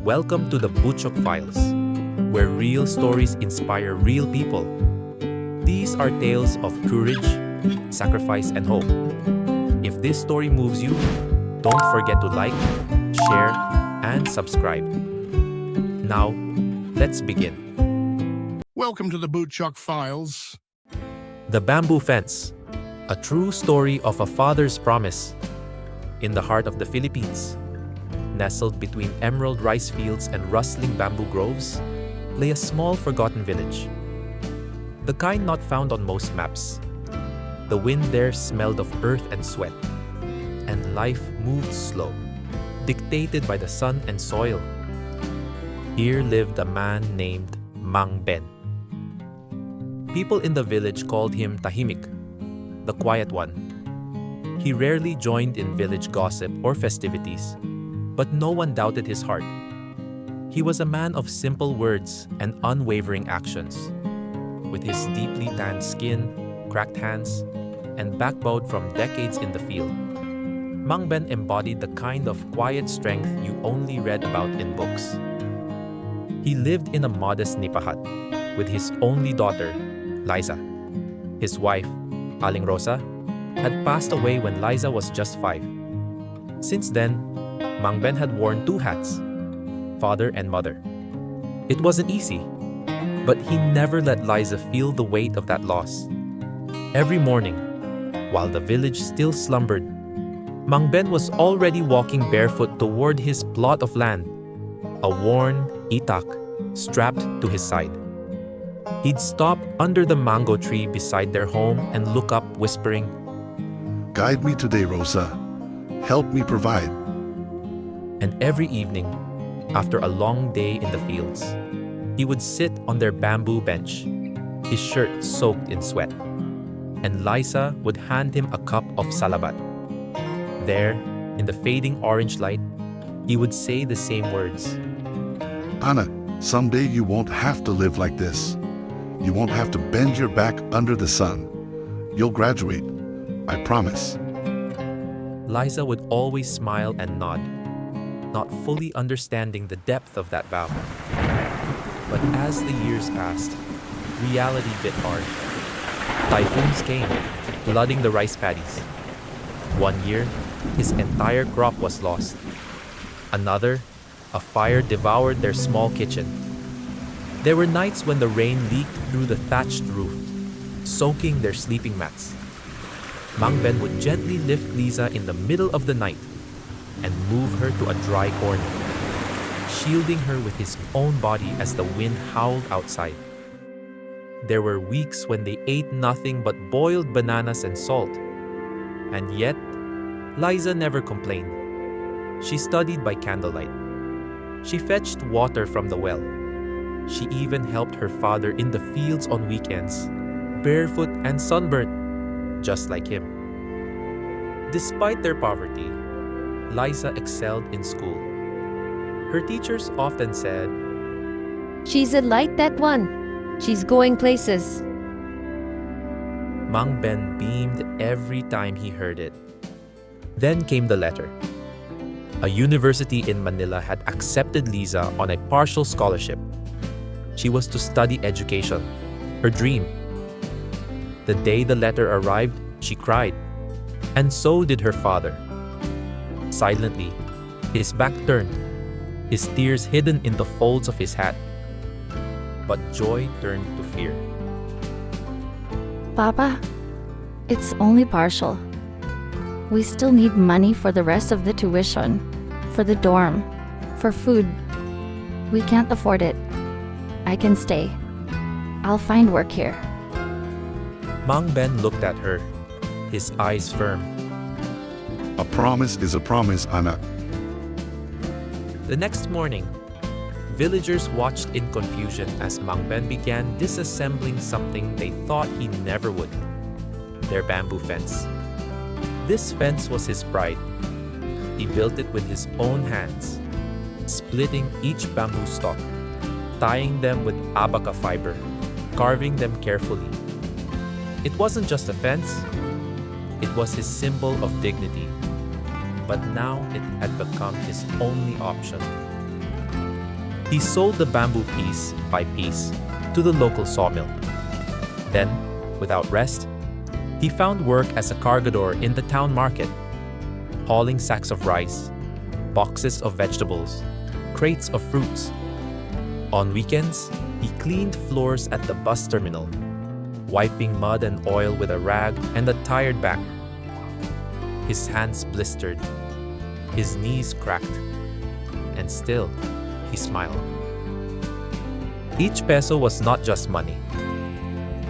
Welcome to the Butchok Files, where real stories inspire real people. These are tales of courage, sacrifice, and hope. If this story moves you, don't forget to like, share, and subscribe. Now, let's begin. Welcome to the Butchok Files. The Bamboo Fence, a true story of a father's promise. In the heart of the Philippines, nestled between emerald rice fields and rustling bamboo groves, lay a small forgotten village. The kind not found on most maps. The wind there smelled of earth and sweat, and life moved slow, dictated by the sun and soil. Here lived a man named Mang Ben. People in the village called him Tahimik, the quiet one. He rarely joined in village gossip or festivities, but no one doubted his heart. He was a man of simple words and unwavering actions. With his deeply tanned skin, cracked hands, and backbone from decades in the field, Mang Ben embodied the kind of quiet strength you only read about in books. He lived in a modest nipa hut with his only daughter, Liza. His wife, Aling Rosa, had passed away when Liza was just 5. Since then, Mang Ben had worn 2 hats, father and mother. It wasn't easy, but he never let Liza feel the weight of that loss. Every morning, while the village still slumbered, Mang Ben was already walking barefoot toward his plot of land, a worn itak strapped to his side. He'd stop under the mango tree beside their home and look up, whispering, Guide me today, Rosa. Help me provide. And every evening, after a long day in the fields, he would sit on their bamboo bench, his shirt soaked in sweat, and Liza would hand him a cup of salabat. There, in the fading orange light, he would say the same words. Ana, someday you won't have to live like this. You won't have to bend your back under the sun. You'll graduate, I promise. Liza would always smile and nod, not fully understanding the depth of that vow. But as the years passed, reality bit hard. Typhoons came, flooding the rice paddies. One year, his entire crop was lost. Another, a fire devoured their small kitchen. There were nights when the rain leaked through the thatched roof, soaking their sleeping mats. Mang Ben would gently lift Liza in the middle of the night and move her to a dry corner, shielding her with his own body as the wind howled outside. There were weeks when they ate nothing but boiled bananas and salt. And yet, Liza never complained. She studied by candlelight. She fetched water from the well. She even helped her father in the fields on weekends, barefoot and sunburnt, just like him. Despite their poverty, Liza excelled in school. Her teachers often said, She's a light, that one. She's going places. Mang Ben beamed every time he heard it. Then came the letter. A university in Manila had accepted Liza on a partial scholarship. She was to study education, her dream. The day the letter arrived, she cried, and so did her father. Silently, his back turned, his tears hidden in the folds of his hat. But joy turned to fear. Papa, it's only partial. We still need money for the rest of the tuition, for the dorm, for food. We can't afford it. I can stay. I'll find work here. Mang Ben looked at her, his eyes firm. A promise is a promise, Ana. The next morning, villagers watched in confusion as Mang Ben began disassembling something they thought he never would: their bamboo fence. This fence was his pride. He built it with his own hands, splitting each bamboo stalk, tying them with abaca fiber, carving them carefully. It wasn't just a fence, it was his symbol of dignity. But now it had become his only option. He sold the bamboo piece by piece to the local sawmill. Then, without rest, he found work as a cargador in the town market, hauling sacks of rice, boxes of vegetables, crates of fruits. On weekends, he cleaned floors at the bus terminal, wiping mud and oil with a rag and a tired back. His hands blistered, his knees cracked, and still, he smiled. Each peso was not just money.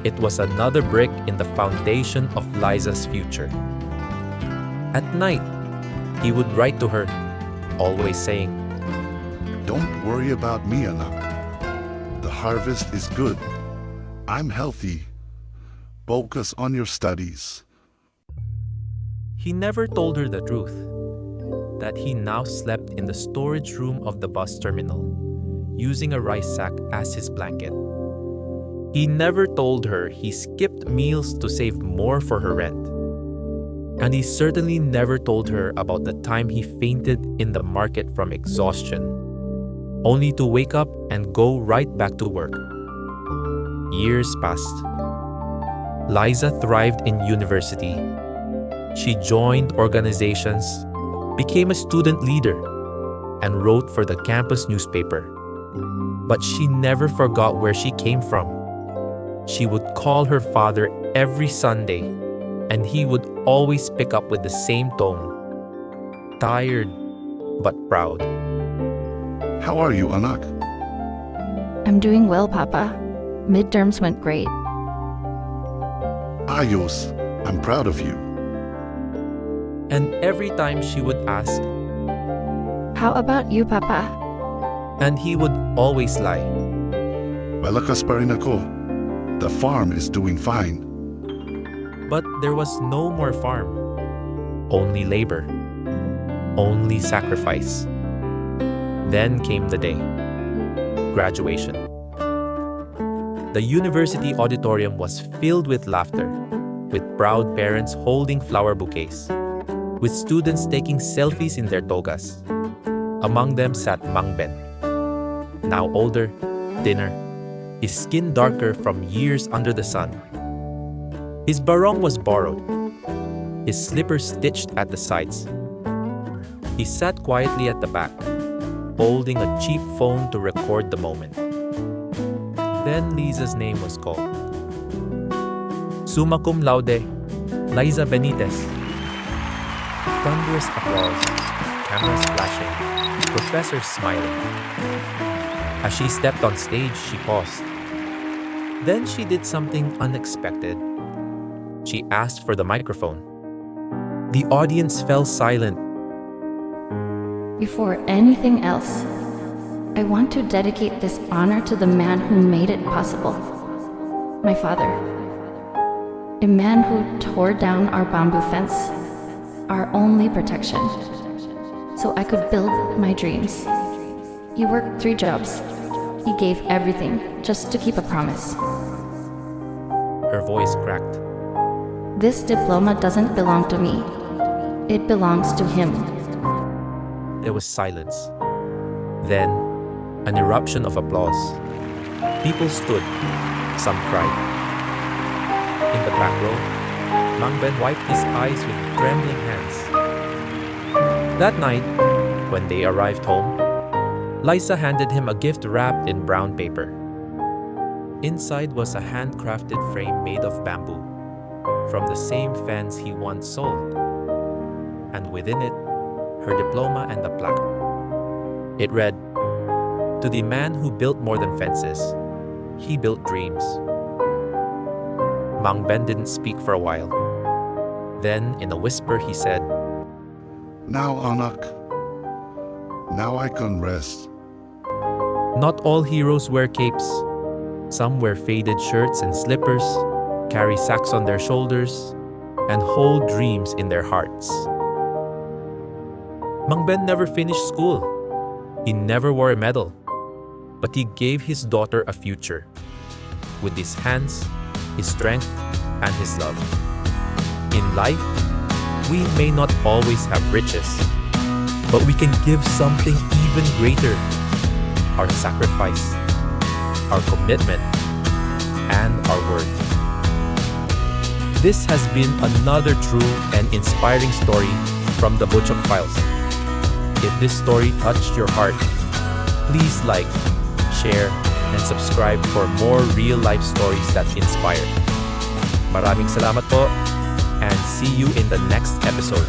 It was another brick in the foundation of Liza's future. At night, he would write to her, always saying, Don't worry about me, anak. The harvest is good. I'm healthy. Focus on your studies. he never told her the truth, that he now slept in the storage room of the bus terminal, using a rice sack as his blanket. He never told her he skipped meals to save more for her rent. And he certainly never told her about the time he fainted in the market from exhaustion, only to wake up and go right back to work. Years passed. Liza thrived in university. She joined organizations, became a student leader, and wrote for the campus newspaper. But she never forgot where she came from. She would call her father every Sunday, and he would always pick up with the same tone. Tired, but proud. How are you, anak? I'm doing well, Papa. Midterms went great. Ayos, I'm proud of you. And every time she would ask, How about you, Papa? and he would always lie. Malakas pa rin ako. The farm is doing fine. But there was no more farm. Only labor. Only sacrifice. Then came the day. Graduation. The university auditorium was filled with laughter, with proud parents holding flower bouquets, with students taking selfies in their togas. Among them sat Mang Ben, now older, thinner, his skin darker from years under the sun. His barong was borrowed, his slippers stitched at the sides. He sat quietly at the back, holding a cheap phone to record the moment. Then Liza's name was called. Summa Cum Laude, Liza Benitez. Thunderous applause, cameras flashing, professors smiling. As she stepped on stage, she paused. Then she did something unexpected. She asked for the microphone. The audience fell silent. Before anything else, I want to dedicate this honor to the man who made it possible. My father. A man who tore down our bamboo fence, our only protection, so I could build my dreams. He worked 3 jobs. He gave everything just to keep a promise. Her voice cracked. This diploma doesn't belong to me. It belongs to him. There was silence. Then, an eruption of applause. People stood. Some cried. In the back row, Mang Ben wiped his eyes with trembling hands. That night, when they arrived home, Liza handed him a gift wrapped in brown paper. Inside was a handcrafted frame made of bamboo, from the same fence he once sold. And within it, her diploma and a plaque. It read, "To the man who built more than fences, he built dreams." Mang Ben didn't speak for a while. Then, in a whisper, he said, Now, anak. Now I can rest. "Not all heroes wear capes. Some wear faded shirts and slippers, carry sacks on their shoulders, and hold dreams in their hearts." Mang Ben never finished school. He never wore a medal. But he gave his daughter a future. With his hands, his strength, and his love. In life, we may not always have riches, but we can give something even greater: our sacrifice, our commitment, and our worth. This has been another true and inspiring story from the Butchok Files. If this story touched your heart, please like, share, and subscribe for more real-life stories that inspire. Maraming salamat po, and see you in the next episode.